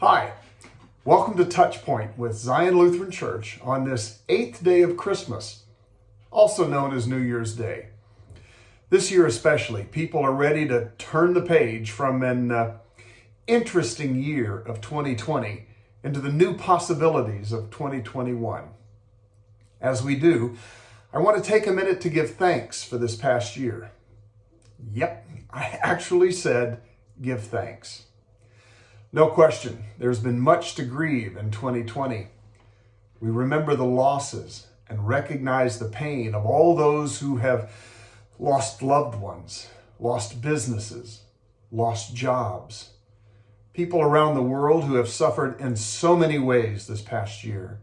Hi, welcome to Touchpoint with Zion Lutheran Church on this 8th day of Christmas, also known as New Year's Day. This year especially, people are ready to turn the page from an interesting year of 2020 into the new possibilities of 2021. As we do, I want to take a minute to give thanks for this past year. Yep, I actually said give thanks. No question, there's been much to grieve in 2020. We remember the losses and recognize the pain of all those who have lost loved ones, lost businesses, lost jobs. People around the world who have suffered in so many ways this past year.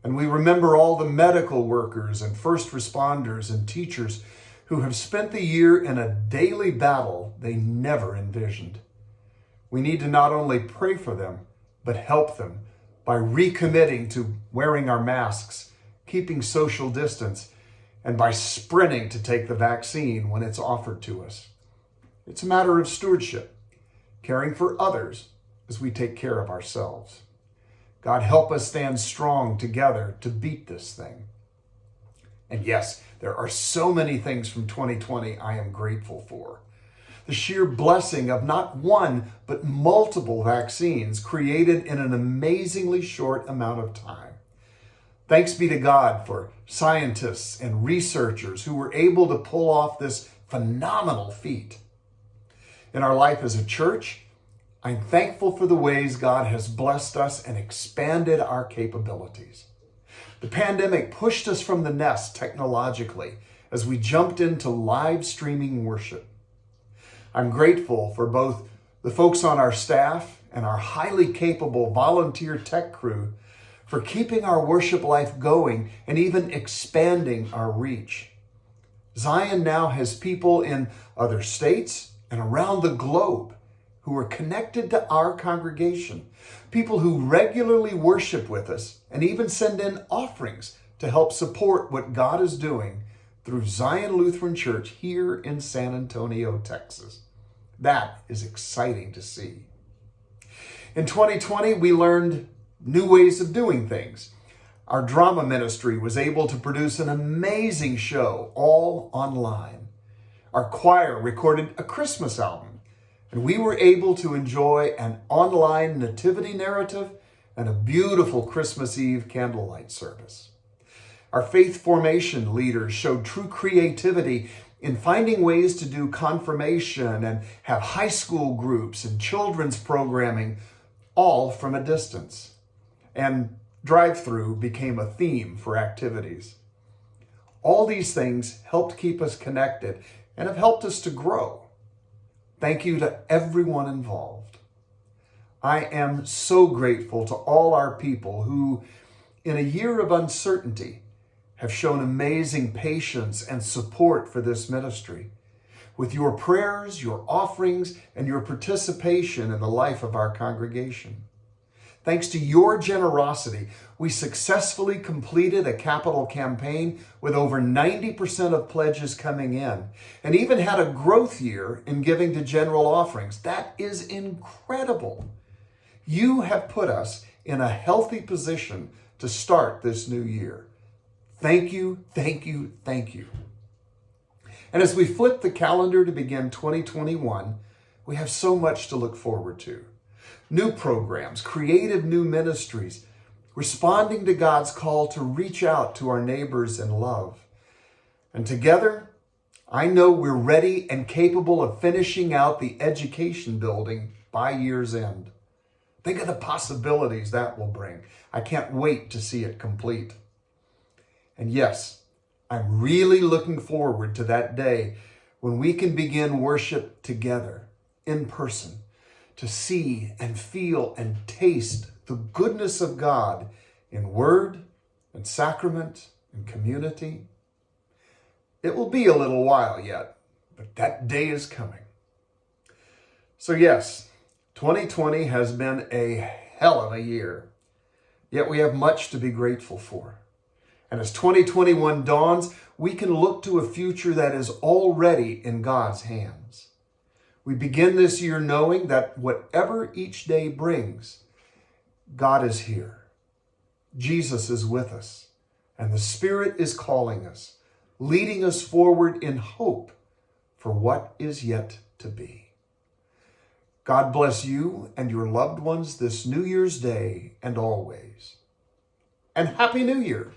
And we remember all the medical workers and first responders and teachers who have spent the year in a daily battle they never envisioned. We need to not only pray for them, but help them by recommitting to wearing our masks, keeping social distance, and by sprinting to take the vaccine when it's offered to us. It's a matter of stewardship, caring for others as we take care of ourselves. God, help us stand strong together to beat this thing. And yes, there are so many things from 2020 I am grateful for. The sheer blessing of not one, but multiple vaccines created in an amazingly short amount of time. Thanks be to God for scientists and researchers who were able to pull off this phenomenal feat. In our life as a church, I'm thankful for the ways God has blessed us and expanded our capabilities. The pandemic pushed us from the nest technologically as we jumped into live streaming worship. I'm grateful for both the folks on our staff and our highly capable volunteer tech crew for keeping our worship life going and even expanding our reach. Zion now has people in other states and around the globe who are connected to our congregation, people who regularly worship with us and even send in offerings to help support what God is doing through Zion Lutheran Church here in San Antonio, Texas. That is exciting to see. In 2020, we learned new ways of doing things. Our drama ministry was able to produce an amazing show, all online. Our choir recorded a Christmas album, and we were able to enjoy an online nativity narrative and a beautiful Christmas Eve candlelight service. Our faith formation leaders showed true creativity in finding ways to do confirmation and have high school groups and children's programming, all from a distance. And drive-through became a theme for activities. All these things helped keep us connected and have helped us to grow. Thank you to everyone involved. I am so grateful to all our people who, in a year of uncertainty, have shown amazing patience and support for this ministry. With your prayers, your offerings, and your participation in the life of our congregation. Thanks to your generosity, we successfully completed a capital campaign with over 90% of pledges coming in, and even had a growth year in giving to general offerings. That is incredible. You have put us in a healthy position to start this new year. Thank you, thank you, thank you. And as we flip the calendar to begin 2021, we have so much to look forward to. New programs, creative new ministries, responding to God's call to reach out to our neighbors in love. And together, I know we're ready and capable of finishing out the education building by year's end. Think of the possibilities that will bring. I can't wait to see it complete. And yes, I'm really looking forward to that day when we can begin worship together in person to see and feel and taste the goodness of God in word and sacrament and community. It will be a little while yet, but that day is coming. So yes, 2020 has been a hell of a year, yet we have much to be grateful for. And as 2021 dawns, we can look to a future that is already in God's hands. We begin this year knowing that whatever each day brings, God is here. Jesus is with us, and the Spirit is calling us, leading us forward in hope for what is yet to be. God bless you and your loved ones this New Year's Day and always. And Happy New Year!